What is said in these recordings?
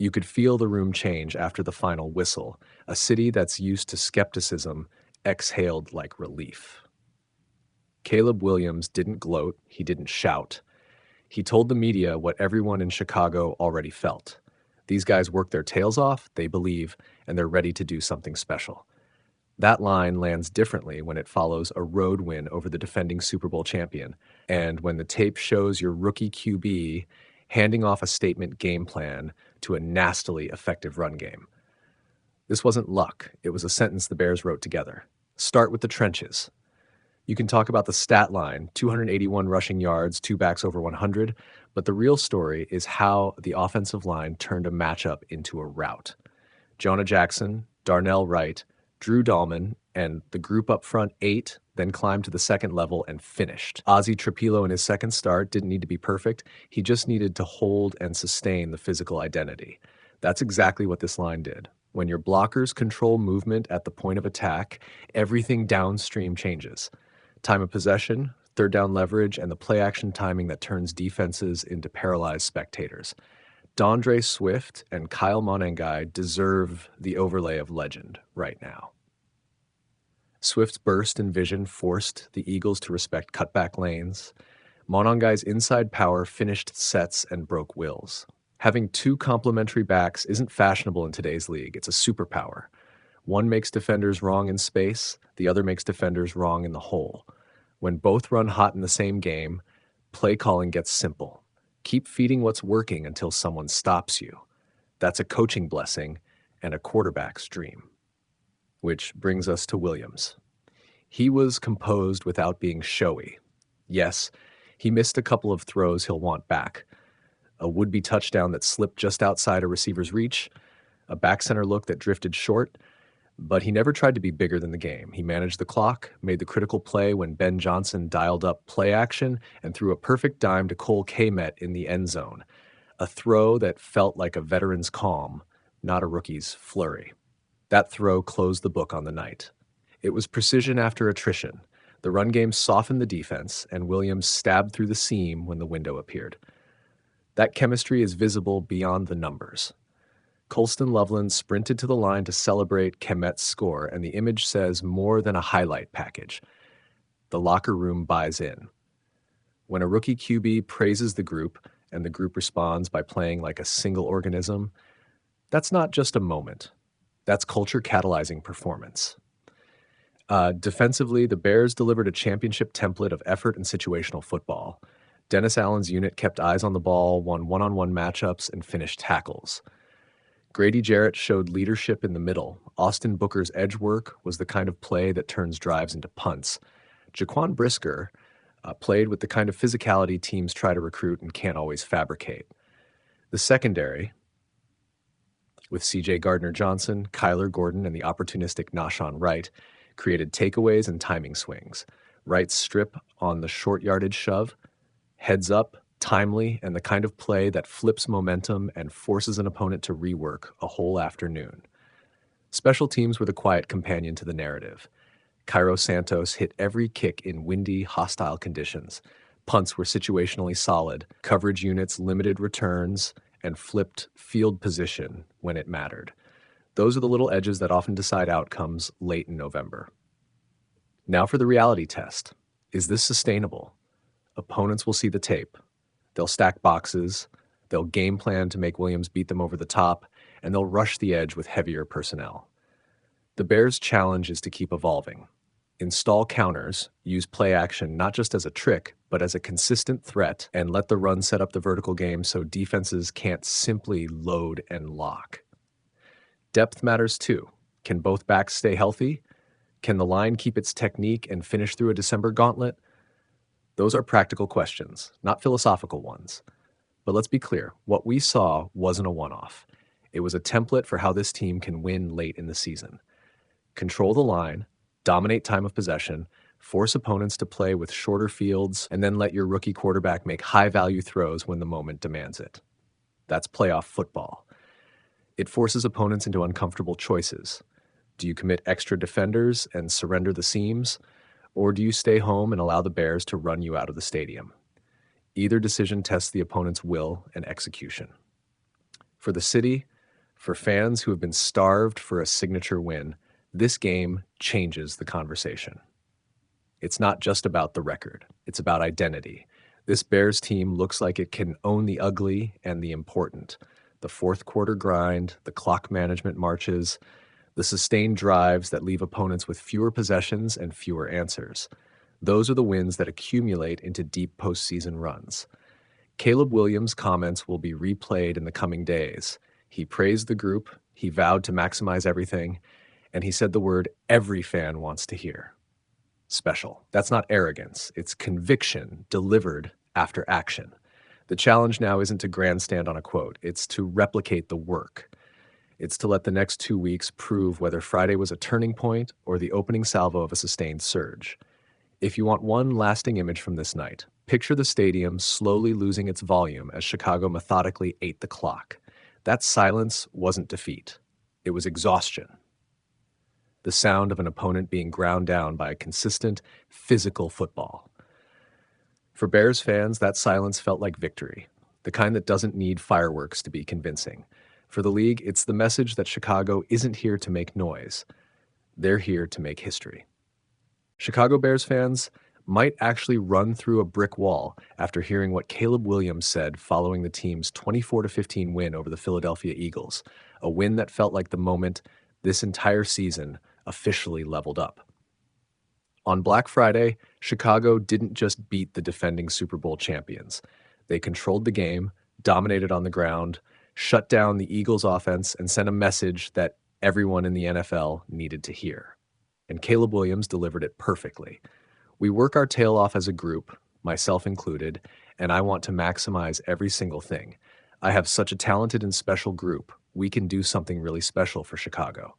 You could feel the room change after the final whistle. A city that's used to skepticism exhaled like relief. Caleb Williams didn't gloat, he didn't shout. He told the media what everyone in Chicago already felt. These guys work their tails off, they believe, and they're ready to do something special. That line lands differently when it follows a road win over the defending Super Bowl champion, and when the tape shows your rookie QB handing off a statement game plan to a nastily effective run game. This wasn't luck, it was a sentence the Bears wrote together. Start with the trenches. You can talk about the stat line, 281 rushing yards, 2 backs over 100, but the real story is how the offensive line turned a matchup into a rout. Jonah Jackson, Darnell Wright, Drew Dahlman, and the group up front ate, then climbed to the second level and finished. Ozzie Trapilo in his second start didn't need to be perfect. He just needed to hold and sustain the physical identity. That's exactly what this line did. When your blockers control movement at the point of attack, everything downstream changes. Time of possession, third down leverage, and the play action timing that turns defenses into paralyzed spectators. D'Andre Swift and Kyle Monangai deserve the overlay of legend right now. Swift's burst and vision forced the Eagles to respect cutback lanes. Monangai's inside power finished sets and broke wills. Having two complementary backs isn't fashionable in today's league. It's a superpower. One makes defenders wrong in space, the other makes defenders wrong in the hole. When both run hot in the same game, play calling gets simple. Keep feeding what's working until someone stops you. That's a coaching blessing and a quarterback's dream. Which brings us to Williams. He was composed without being showy. Yes, he missed a couple of throws he'll want back. A would-be touchdown that slipped just outside a receiver's reach, a back center look that drifted short, but he never tried to be bigger than the game. He managed the clock, made the critical play when Ben Johnson dialed up play action, and threw a perfect dime to Cole Kmet in the end zone. A throw that felt like a veteran's calm, not a rookie's flurry. That throw closed the book on the night. It was precision after attrition. The run game softened the defense, and Williams stabbed through the seam when the window appeared. That chemistry is visible beyond the numbers. Colston Loveland sprinted to the line to celebrate Kmet's score, and the image says more than a highlight package. The locker room buys in. When a rookie QB praises the group, and the group responds by playing like a single organism, that's not just a moment. That's culture catalyzing performance. Defensively, the Bears delivered a championship template of effort and situational football. Dennis Allen's unit kept eyes on the ball, won one-on-one matchups, and finished tackles. Grady Jarrett showed leadership in the middle. Austin Booker's edge work was the kind of play that turns drives into punts. Jaquan Brisker played with the kind of physicality teams try to recruit and can't always fabricate. The secondary, with C.J. Gardner-Johnson, Kyler Gordon, and the opportunistic Nahshon Wright, created takeaways and timing swings. Wright's strip on the short yardage shove, heads up, timely, and the kind of play that flips momentum and forces an opponent to rework a whole afternoon. Special teams were the quiet companion to the narrative. Cairo Santos hit every kick in windy, hostile conditions. Punts were situationally solid. Coverage units limited returns and flipped field position when it mattered. Those are the little edges that often decide outcomes late in November. Now for the reality test. Is this sustainable? Opponents will see the tape. They'll stack boxes, they'll game plan to make Williams beat them over the top, and they'll rush the edge with heavier personnel. The Bears' challenge is to keep evolving. Install counters, use play action not just as a trick, but as a consistent threat, and let the run set up the vertical game so defenses can't simply load and lock. Depth matters too. Can both backs stay healthy? Can the line keep its technique and finish through a December gauntlet? Those are practical questions, not philosophical ones. But let's be clear, what we saw wasn't a one-off. It was a template for how this team can win late in the season. Control the line, dominate time of possession, force opponents to play with shorter fields, and then let your rookie quarterback make high-value throws when the moment demands it. That's playoff football. It forces opponents into uncomfortable choices. Do you commit extra defenders and surrender the seams? Or do you stay home and allow the Bears to run you out of the stadium? Either decision tests the opponent's will and execution. For the city, for fans who have been starved for a signature win, this game changes the conversation. It's not just about the record, it's about identity. This Bears team looks like it can own the ugly and the important. The fourth quarter grind, the clock management marches, the sustained drives that leave opponents with fewer possessions and fewer answers. Those are the wins that accumulate into deep postseason runs. Caleb Williams' comments will be replayed in the coming days. He praised the group, he vowed to maximize everything, and he said the word every fan wants to hear. Special. That's not arrogance, it's conviction delivered after action. The challenge now isn't to grandstand on a quote, it's to replicate the work. It's to let the next 2 weeks prove whether Friday was a turning point or the opening salvo of a sustained surge. If you want one lasting image from this night, picture the stadium slowly losing its volume as Chicago methodically ate the clock. That silence wasn't defeat. It was exhaustion. The sound of an opponent being ground down by a consistent, physical football. For Bears fans, that silence felt like victory, the kind that doesn't need fireworks to be convincing. For the league, it's the message that Chicago isn't here to make noise. They're here to make history. Chicago Bears fans might actually run through a brick wall after hearing what Caleb Williams said following the team's 24-15 win over the Philadelphia Eagles, a win that felt like the moment this entire season officially leveled up. On Black Friday, Chicago didn't just beat the defending Super Bowl champions. They controlled the game, dominated on the ground, shut down the Eagles' offense, and sent a message that everyone in the NFL needed to hear. And Caleb Williams delivered it perfectly. We work our tail off as a group, myself included, and I want to maximize every single thing. I have such a talented and special group. We can do something really special for Chicago.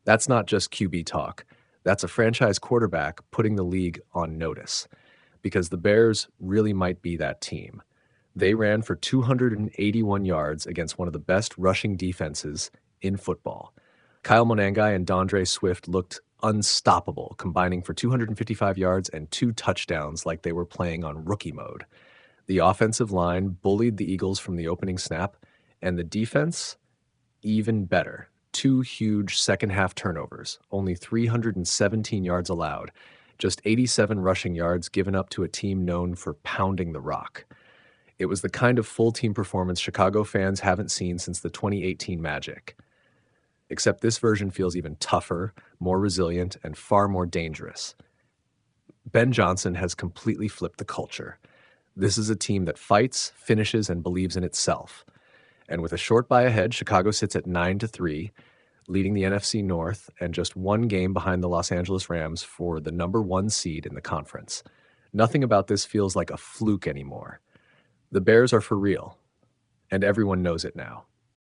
That's not just QB talk. That's a franchise quarterback putting the league on notice, because the Bears really might be that team. They ran for 281 yards against one of the best rushing defenses in football. Kyle Monangai and D'Andre Swift looked unstoppable, combining for 255 yards and 2 touchdowns like they were playing on rookie mode. The offensive line bullied the Eagles from the opening snap, and the defense, even better. 2 huge second-half turnovers, only 317 yards allowed, just 87 rushing yards given up to a team known for pounding the rock. It was the kind of full-team performance Chicago fans haven't seen since the 2018 Magic. Except this version feels even tougher, more resilient, and far more dangerous. Ben Johnson has completely flipped the culture. This is a team that fights, finishes, and believes in itself. And with a short bye ahead, Chicago sits at 9-3, leading the NFC North and just 1 game behind the Los Angeles Rams for the number 1 seed in the conference. Nothing about this feels like a fluke anymore. The Bears are for real, and everyone knows it now.